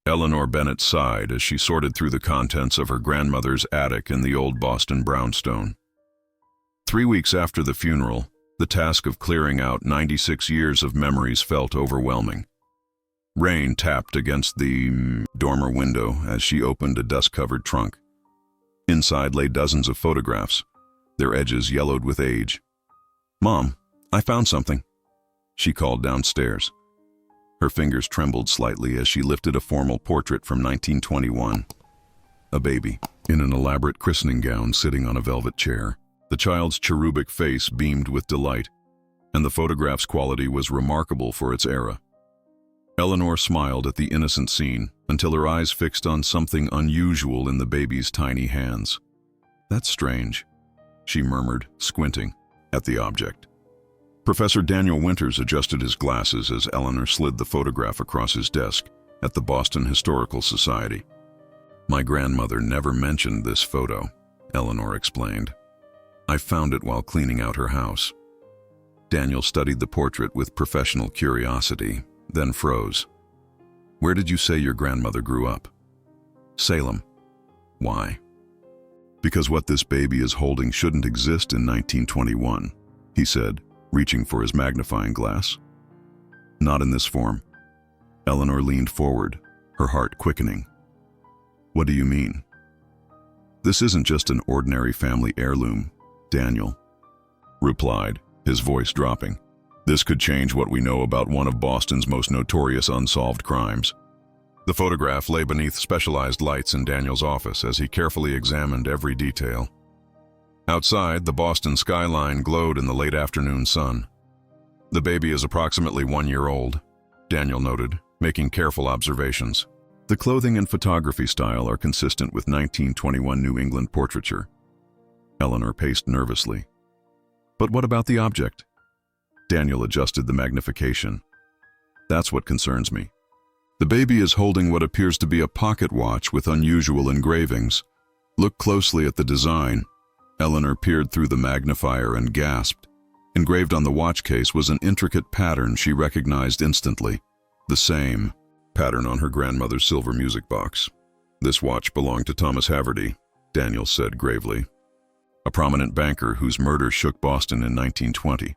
Eleanor Bennett sighed as she sorted through the contents of her grandmother's attic in the old Boston brownstone. 3 weeks after the funeral, the task of clearing out 96 years of memories felt overwhelming. Rain tapped against the dormer window as she opened a dust-covered trunk. Inside lay dozens of photographs, their edges yellowed with age. "Mom, I found something," she called downstairs. Her fingers trembled slightly as she lifted a formal portrait from 1921. A baby, in an elaborate christening gown sitting on a velvet chair. The child's cherubic face beamed with delight, and the photograph's quality was remarkable for its era. Eleanor smiled at the innocent scene until her eyes fixed on something unusual in the baby's tiny hands. "That's strange," she murmured, squinting at the object. Professor Daniel Winters adjusted his glasses as Eleanor slid the photograph across his desk at the Boston Historical Society. "My grandmother never mentioned this photo," Eleanor explained. "I found it while cleaning out her house." Daniel studied the portrait with professional curiosity, then froze. "Where did you say your grandmother grew up?" "Salem." "Why?" "Because what this baby is holding shouldn't exist in 1921, he said, reaching for his magnifying glass. "Not in this form." Eleanor leaned forward, her heart quickening. "What do you mean?" "This isn't just an ordinary family heirloom," Daniel replied, his voice dropping. "This could change what we know about one of Boston's most notorious unsolved crimes." The photograph lay beneath specialized lights in Daniel's office as he carefully examined every detail. Outside, the Boston skyline glowed in the late afternoon sun. "The baby is approximately 1 year old," Daniel noted, making careful observations. "The clothing and photography style are consistent with 1921 New England portraiture." Eleanor paced nervously. "But what about the object?" Daniel adjusted the magnification. "That's what concerns me. The baby is holding what appears to be a pocket watch with unusual engravings. Look closely at the design." Eleanor peered through the magnifier and gasped. Engraved on the watch case was an intricate pattern she recognized instantly. The same pattern on her grandmother's silver music box. "This watch belonged to Thomas Haverty," Daniel said gravely, "a prominent banker whose murder shook Boston in 1920.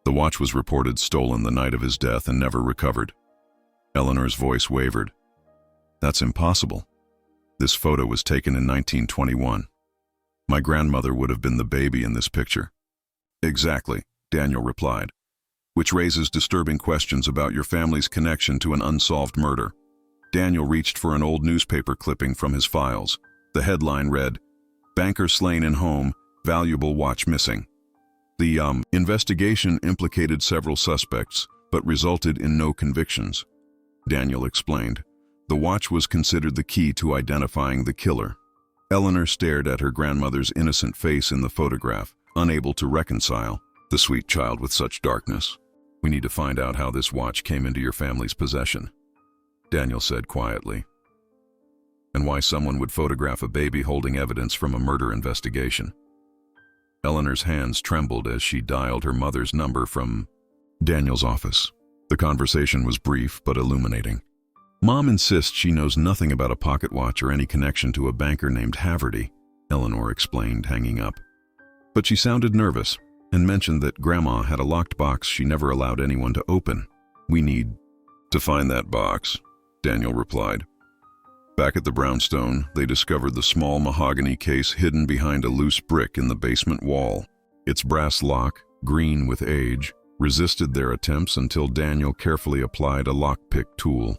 The watch was reported stolen the night of his death and never recovered." Eleanor's voice wavered. "That's impossible. This photo was taken in 1921. My grandmother would have been the baby in this picture." "Exactly," Daniel replied, "which raises disturbing questions about your family's connection to an unsolved murder." Daniel reached for an old newspaper clipping from his files. The headline read, "Banker slain in home, valuable watch missing." The investigation implicated several suspects, but resulted in no convictions. Daniel explained, "The watch was considered the key to identifying the killer." Eleanor stared at her grandmother's innocent face in the photograph, unable to reconcile. "The sweet child with such darkness. We need to find out how this watch came into your family's possession," Daniel said quietly. "And why someone would photograph a baby holding evidence from a murder investigation." Eleanor's hands trembled as she dialed her mother's number from Daniel's office. The conversation was brief but illuminating. "Mom insists she knows nothing about a pocket watch or any connection to a banker named Haverty," Eleanor explained, hanging up. "But she sounded nervous and mentioned that Grandma had a locked box she never allowed anyone to open. We need to find that box," Daniel replied. Back at the brownstone, they discovered the small mahogany case hidden behind a loose brick in the basement wall. Its brass lock, green with age, resisted their attempts until Daniel carefully applied a lockpick tool.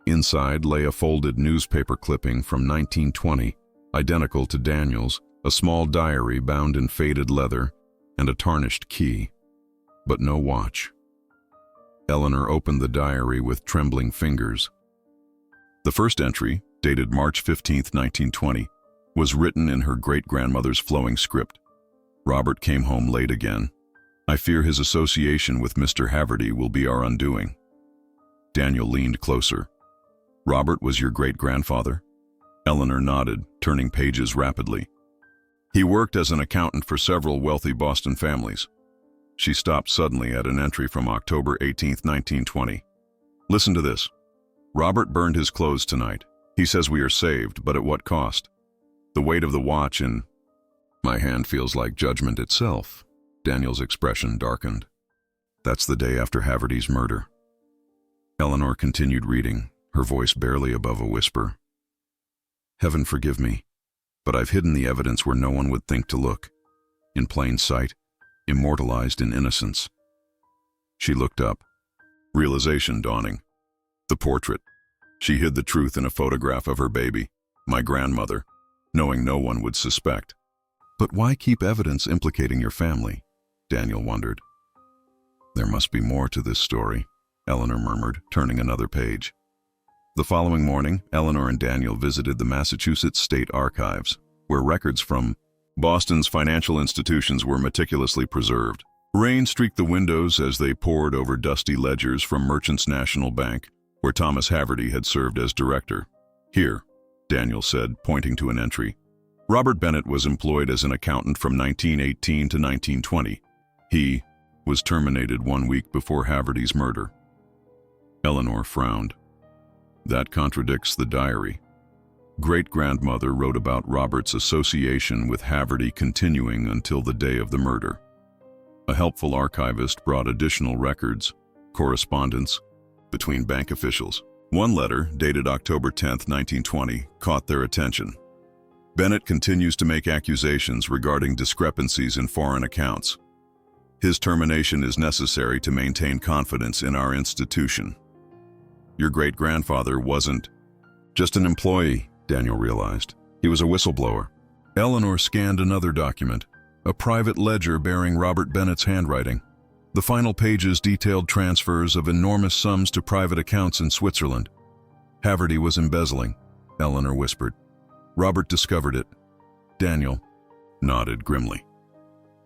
Inside lay a folded newspaper clipping from 1920, identical to Daniel's, a small diary bound in faded leather, and a tarnished key. But no watch. Eleanor opened the diary with trembling fingers. The first entry, dated March 15, 1920, was written in her great-grandmother's flowing script. "Robert came home late again. I fear his association with Mr. Haverty will be our undoing." Daniel leaned closer. "Robert was your great-grandfather?" Eleanor nodded, turning pages rapidly. "He worked as an accountant for several wealthy Boston families." She stopped suddenly at an entry from October 18, 1920. "Listen to this. Robert burned his clothes tonight. He says we are saved, but at what cost? The weight of the watch and... My hand feels like judgment itself. Daniel's expression darkened. That's the day after Haverty's murder. Eleanor continued reading, her voice barely above a whisper. Heaven forgive me, but I've hidden the evidence where no one would think to look. In plain sight, immortalized in innocence. She looked up, realization dawning. The portrait. She hid the truth in a photograph of her baby, my grandmother, knowing no one would suspect. But why keep evidence implicating your family? Daniel wondered. There must be more to this story, Eleanor murmured, turning another page. The following morning, Eleanor and Daniel visited the Massachusetts State Archives, where records from Boston's financial institutions were meticulously preserved. Rain streaked the windows as they pored over dusty ledgers from Merchants National Bank, where Thomas Haverty had served as director. Here, Daniel said, pointing to an entry. Robert Bennett was employed as an accountant from 1918 to 1920. He was terminated 1 week before Haverty's murder. Eleanor frowned. That contradicts the diary. Great-grandmother wrote about Robert's association with Haverty continuing until the day of the murder. A helpful archivist brought additional records, correspondence, between bank officials. One letter, dated October 10, 1920, caught their attention. Bennett continues to make accusations regarding discrepancies in foreign accounts. His termination is necessary to maintain confidence in our institution. Your great-grandfather wasn't just an employee, Daniel realized. He was a whistleblower. Eleanor scanned another document, a private ledger bearing Robert Bennett's handwriting. The final pages detailed transfers of enormous sums to private accounts in Switzerland. Haverty was embezzling, Eleanor whispered. Robert discovered it. Daniel nodded grimly.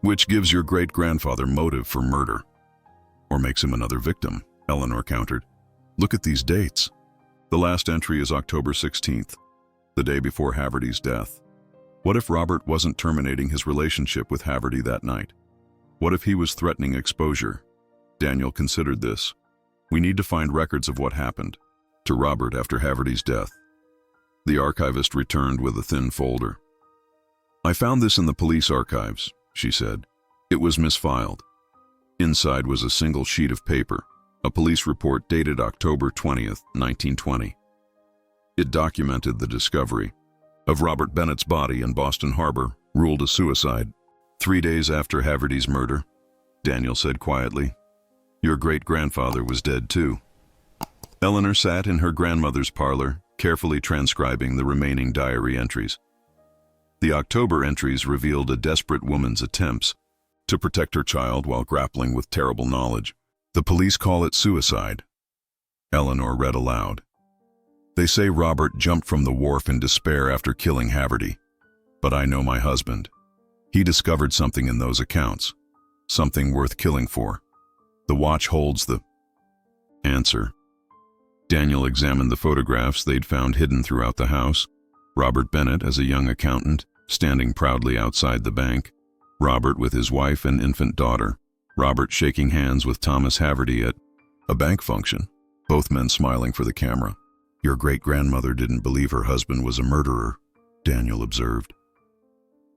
Which gives your great-grandfather motive for murder. Or makes him another victim, Eleanor countered. Look at these dates. The last entry is October 16th, the day before Haverty's death. What if Robert wasn't terminating his relationship with Haverty that night? What if he was threatening exposure? Daniel considered this. We need to find records of what happened to Robert after Haverty's death. The archivist returned with a thin folder. I found this in the police archives, she said. It was misfiled. Inside was a single sheet of paper, a police report dated October 20th, 1920. It documented the discovery of Robert Bennett's body in Boston Harbor, ruled a suicide. 3 days after Haverty's murder, Daniel said quietly, your great-grandfather was dead too. Eleanor sat in her grandmother's parlor, carefully transcribing the remaining diary entries. The October entries revealed a desperate woman's attempts to protect her child while grappling with terrible knowledge. The police call it suicide. Eleanor read aloud. They say Robert jumped from the wharf in despair after killing Haverty. But I know my husband. He discovered something in those accounts, something worth killing for. The watch holds the answer. Daniel examined the photographs they'd found hidden throughout the house. Robert Bennett as a young accountant, standing proudly outside the bank. Robert with his wife and infant daughter. Robert shaking hands with Thomas Haverty at a bank function, both men smiling for the camera. Your great-grandmother didn't believe her husband was a murderer, Daniel observed.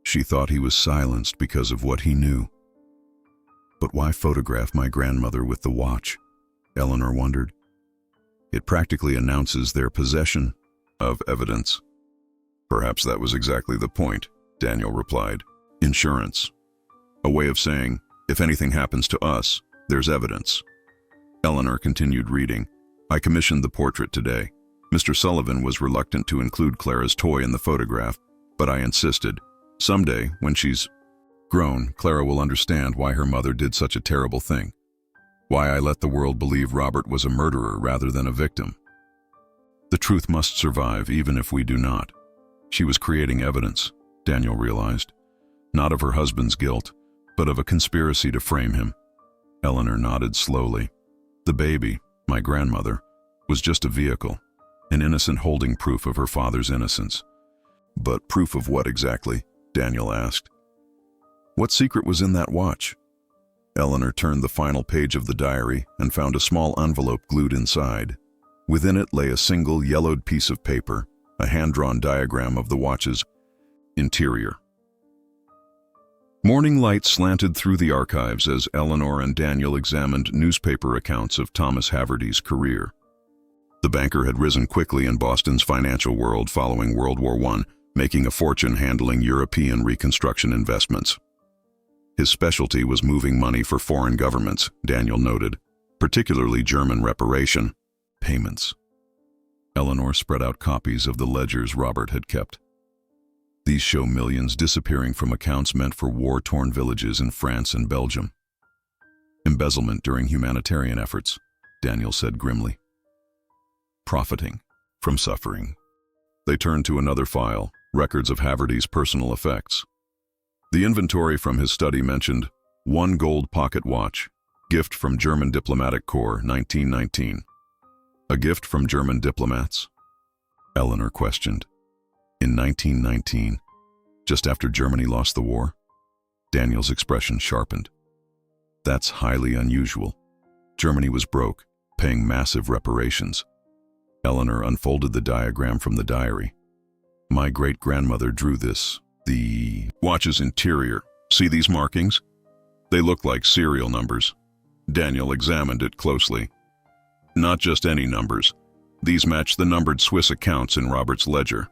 She thought he was silenced because of what he knew. But why photograph my grandmother with the watch? Eleanor wondered. It practically announces their possession of evidence. Perhaps that was exactly the point, Daniel replied. Insurance. A way of saying, if anything happens to us, there's evidence. Eleanor continued reading. I commissioned the portrait today. Mr. Sullivan was reluctant to include Clara's toy in the photograph, but I insisted. Someday, when she's grown, Clara will understand why her mother did such a terrible thing. Why I let the world believe Robert was a murderer rather than a victim. The truth must survive even if we do not. She was creating evidence, Daniel realized. Not of her husband's guilt, but of a conspiracy to frame him. Eleanor nodded slowly. The baby, my grandmother, was just a vehicle, an innocent holding proof of her father's innocence. But proof of what exactly? Daniel asked. What secret was in that watch? Eleanor turned the final page of the diary and found a small envelope glued inside. Within it lay a single yellowed piece of paper, a hand-drawn diagram of the watch's interior. Morning light slanted through the archives as Eleanor and Daniel examined newspaper accounts of Thomas Haverty's career. The banker had risen quickly in Boston's financial world following World War I, making a fortune handling European reconstruction investments. His specialty was moving money for foreign governments, Daniel noted, particularly German reparation payments. Eleanor spread out copies of the ledgers Robert had kept. These show millions disappearing from accounts meant for war-torn villages in France and Belgium. Embezzlement during humanitarian efforts, Daniel said grimly. Profiting from suffering. They turned to another file, records of Haverty's personal effects. The inventory from his study mentioned 1 gold pocket watch, gift from German Diplomatic Corps, 1919. A gift from German diplomats? Eleanor questioned. In 1919, just after Germany lost the war? Daniel's expression sharpened. That's highly unusual. Germany was broke, paying massive reparations. Eleanor unfolded the diagram from the diary. My great-grandmother drew this. The watch's interior. See these markings? They look like serial numbers. Daniel examined it closely. Not just any numbers. These match the numbered Swiss accounts in Robert's ledger.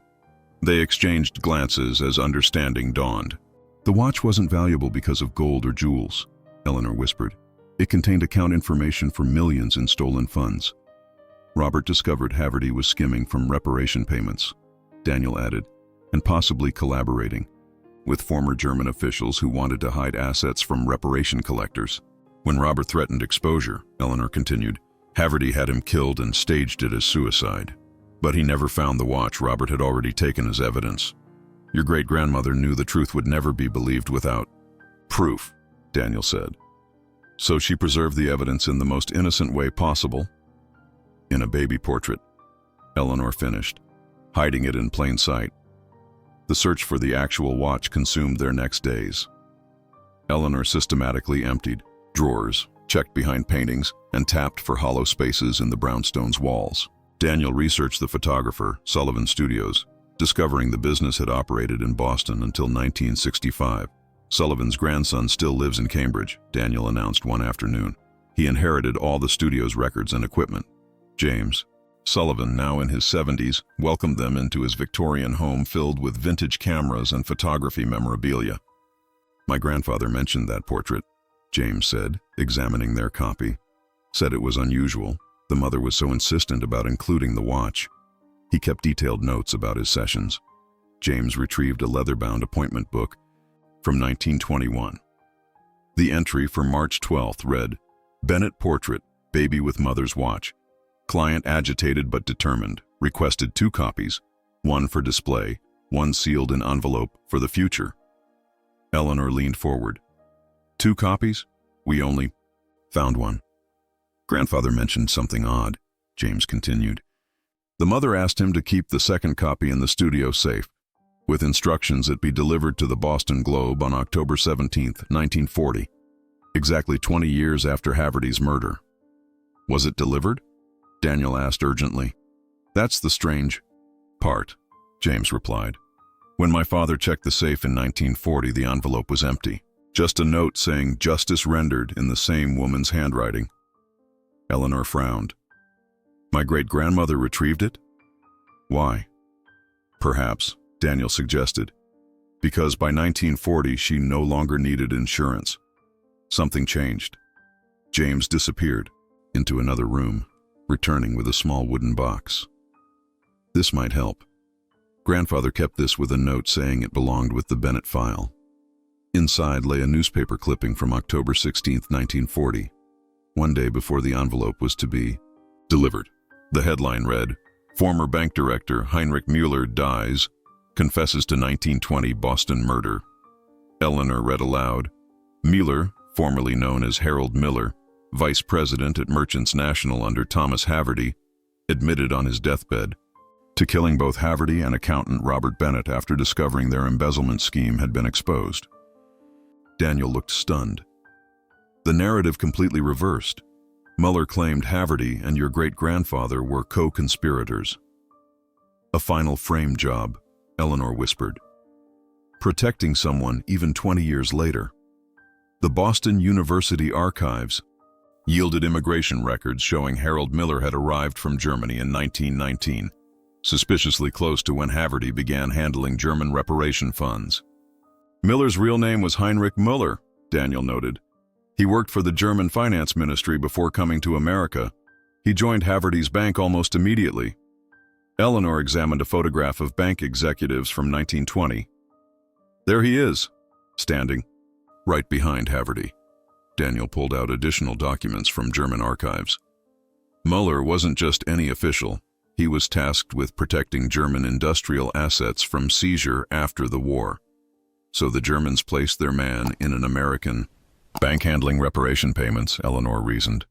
They exchanged glances as understanding dawned. The watch wasn't valuable because of gold or jewels, Eleanor whispered. It contained account information for millions in stolen funds. Robert discovered Haverty was skimming from reparation payments, Daniel added, and possibly collaborating with former German officials who wanted to hide assets from reparation collectors. When Robert threatened exposure, Eleanor continued, Haverty had him killed and staged it as suicide. But he never found the watch Robert had already taken as evidence. Your great-grandmother knew the truth would never be believed without proof, Daniel said. So she preserved the evidence in the most innocent way possible. In a baby portrait, Eleanor finished, hiding it in plain sight. The search for the actual watch consumed their next days. Eleanor systematically emptied drawers, checked behind paintings, and tapped for hollow spaces in the brownstone's walls. Daniel researched the photographer, Sullivan Studios, discovering the business had operated in Boston until 1965. Sullivan's grandson still lives in Cambridge, Daniel announced one afternoon. He inherited all the studio's records and equipment. James Sullivan, now in his 70s, welcomed them into his Victorian home filled with vintage cameras and photography memorabilia. My grandfather mentioned that portrait, James said, examining their copy. Said it was unusual. The mother was so insistent about including the watch. He kept detailed notes about his sessions. James retrieved a leather-bound appointment book from 1921. The entry for March 12th read, Bennett portrait, baby with mother's watch. Client agitated but determined, requested 2 copies, one for display, one sealed in envelope for the future. Eleanor leaned forward. 2 copies? We only found one. Grandfather mentioned something odd, James continued. The mother asked him to keep the second copy in the studio safe, with instructions it be delivered to the Boston Globe on October 17, 1940, exactly 20 years after Haverty's murder. Was it delivered? Daniel asked urgently. That's the strange part, James replied. When my father checked the safe in 1940, the envelope was empty. Just a note saying justice rendered in the same woman's handwriting. Eleanor frowned. My great-grandmother retrieved it? Why? Perhaps, Daniel suggested, because by 1940 she no longer needed insurance. Something changed. James disappeared into another room, returning with a small wooden box. This might help. Grandfather kept this with a note saying it belonged with the Bennett file. Inside lay a newspaper clipping from October 16, 1940, one day before the envelope was to be delivered. The headline read, Former bank director Heinrich Müller dies, confesses to 1920 Boston murder. Eleanor read aloud, Müller, formerly known as Harold Miller, vice president at Merchants National under Thomas Haverty, admitted on his deathbed to killing both Haverty and accountant Robert Bennett after discovering their embezzlement scheme had been exposed. Daniel looked stunned. The narrative completely reversed. Mueller claimed Haverty and your great-grandfather were co-conspirators. A final frame job, Eleanor whispered. Protecting someone even 20 years later. The Boston University archives yielded immigration records showing Harold Miller had arrived from Germany in 1919, suspiciously close to when Haverty began handling German reparation funds. Miller's real name was Heinrich Müller, Daniel noted. He worked for the German finance ministry before coming to America. He joined Haverty's bank almost immediately. Eleanor examined a photograph of bank executives from 1920. There he is, standing, right behind Haverty. Daniel pulled out additional documents from German archives. Mueller wasn't just any official. He was tasked with protecting German industrial assets from seizure after the war. So the Germans placed their man in an American bank handling reparation payments, Eleanor reasoned.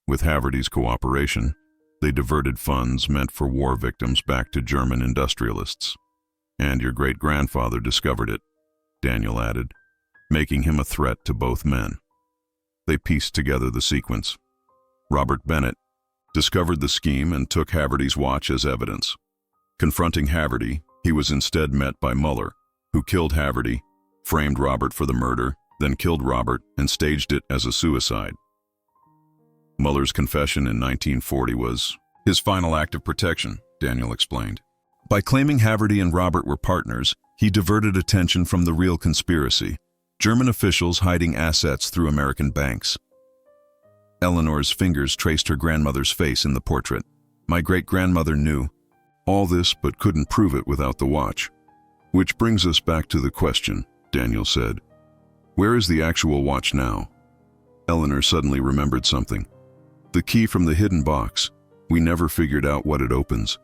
With Haverty's cooperation, they diverted funds meant for war victims back to German industrialists. And your great-grandfather discovered it, Daniel added, making him a threat to both men. They pieced together the sequence. Robert Bennett discovered the scheme and took Haverty's watch as evidence. Confronting Haverty, he was instead met by Mueller, who killed Haverty, framed Robert for the murder, then killed Robert and staged it as a suicide. Mueller's confession in 1940 was his final act of protection, Daniel explained. By claiming Haverty and Robert were partners, he diverted attention from the real conspiracy, German officials hiding assets through American banks. Eleanor's fingers traced her grandmother's face in the portrait. My great-grandmother knew all this but couldn't prove it without the watch. Which brings us back to the question, Daniel said. Where is the actual watch now? Eleanor suddenly remembered something. The key from the hidden box. We never figured out what it opens.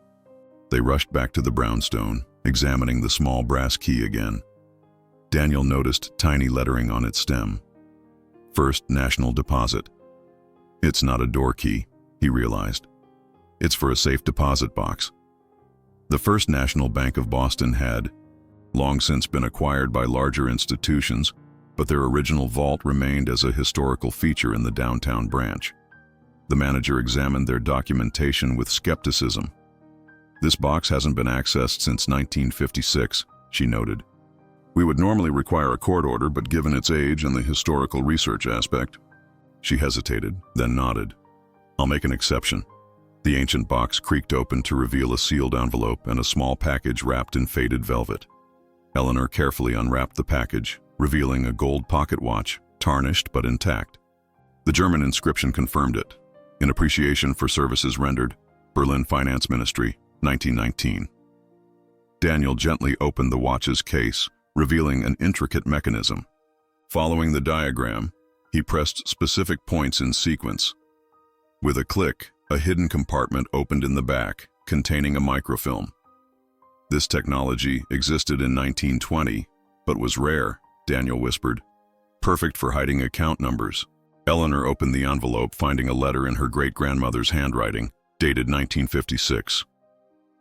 They rushed back to the brownstone, examining the small brass key again. Daniel noticed tiny lettering on its stem. First National Deposit. It's not a door key, he realized. It's for a safe deposit box. The First National Bank of Boston had long since been acquired by larger institutions, but their original vault remained as a historical feature in the downtown branch. The manager examined their documentation with skepticism. This box hasn't been accessed since 1956, she noted. We would normally require a court order, but given its age and the historical research aspect. She hesitated, then nodded. I'll make an exception. The ancient box creaked open to reveal a sealed envelope and a small package wrapped in faded velvet. Eleanor carefully unwrapped the package, revealing a gold pocket watch, tarnished but intact. The German inscription confirmed it. In appreciation for services rendered, Berlin Finance Ministry, 1919. Daniel gently opened the watch's case, revealing an intricate mechanism. Following the diagram, he pressed specific points in sequence. With a click, a hidden compartment opened in the back, containing a microfilm. This technology existed in 1920, but was rare, Daniel whispered. Perfect for hiding account numbers. Eleanor opened the envelope, finding a letter in her great-grandmother's handwriting, dated 1956.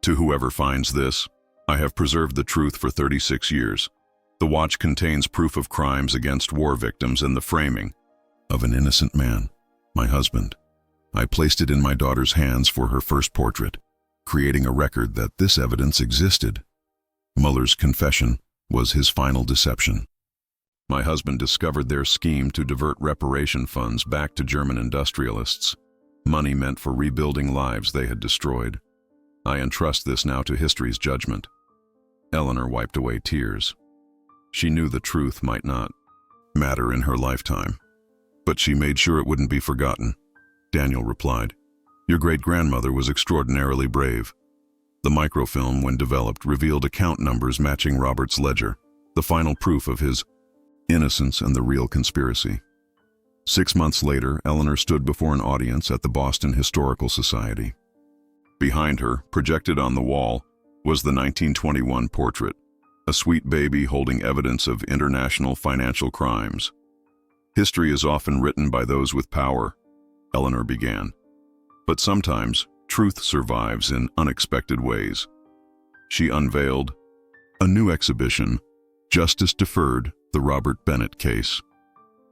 To whoever finds this, I have preserved the truth for 36 years. The watch contains proof of crimes against war victims and the framing of an innocent man, my husband. I placed it in my daughter's hands for her first portrait, creating a record that this evidence existed. Mueller's confession was his final deception. My husband discovered their scheme to divert reparation funds back to German industrialists, money meant for rebuilding lives they had destroyed. I entrust this now to history's judgment. Eleanor wiped away tears. She knew the truth might not matter in her lifetime, but she made sure it wouldn't be forgotten. Daniel replied, Your great-grandmother was extraordinarily brave. The microfilm, when developed, revealed account numbers matching Robert's ledger, the final proof of his innocence and the real conspiracy. 6 months later, Eleanor stood before an audience at the Boston Historical Society. Behind her, projected on the wall, was the 1921 portrait, a sweet baby holding evidence of international financial crimes. History is often written by those with power, Eleanor began. But sometimes, truth survives in unexpected ways. She unveiled a new exhibition, Justice Deferred, the Robert Bennett Case.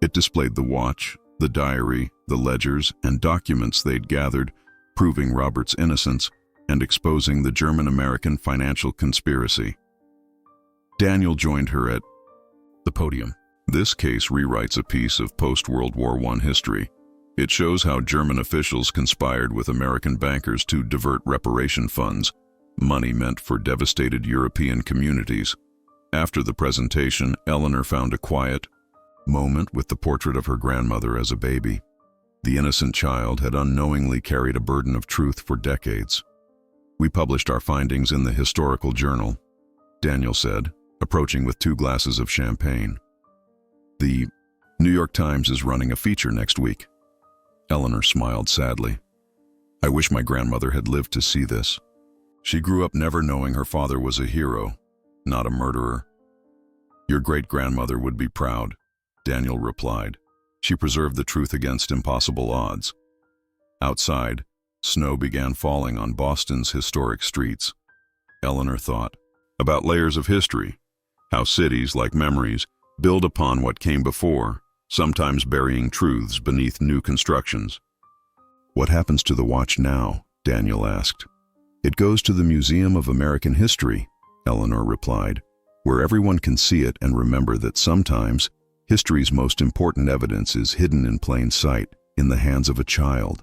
It displayed the watch, The diary, the ledgers, and documents they'd gathered, proving Robert's innocence and exposing the German-American financial conspiracy. Daniel joined her at the podium. This case rewrites a piece of post-World War I history. It shows how German officials conspired with American bankers to divert reparation funds, money meant for devastated European communities. After the presentation, Eleanor found a quiet moment with the portrait of her grandmother as a baby. The innocent child had unknowingly carried a burden of truth for decades. "We published our findings in the historical journal," Daniel said, approaching with 2 glasses of champagne. "The New York Times is running a feature next week." Eleanor smiled sadly. "I wish my grandmother had lived to see this. She grew up never knowing her father was a hero, not a murderer." "Your great-grandmother would be proud," Daniel replied. "She preserved the truth against impossible odds." Outside, snow began falling on Boston's historic streets. Eleanor thought about layers of history, how cities, like memories, build upon what came before, sometimes burying truths beneath new constructions. "What happens to the watch now?" Daniel asked. "It goes to the Museum of American History," Eleanor replied, "where everyone can see it and remember that sometimes history's most important evidence is hidden in plain sight, in the hands of a child."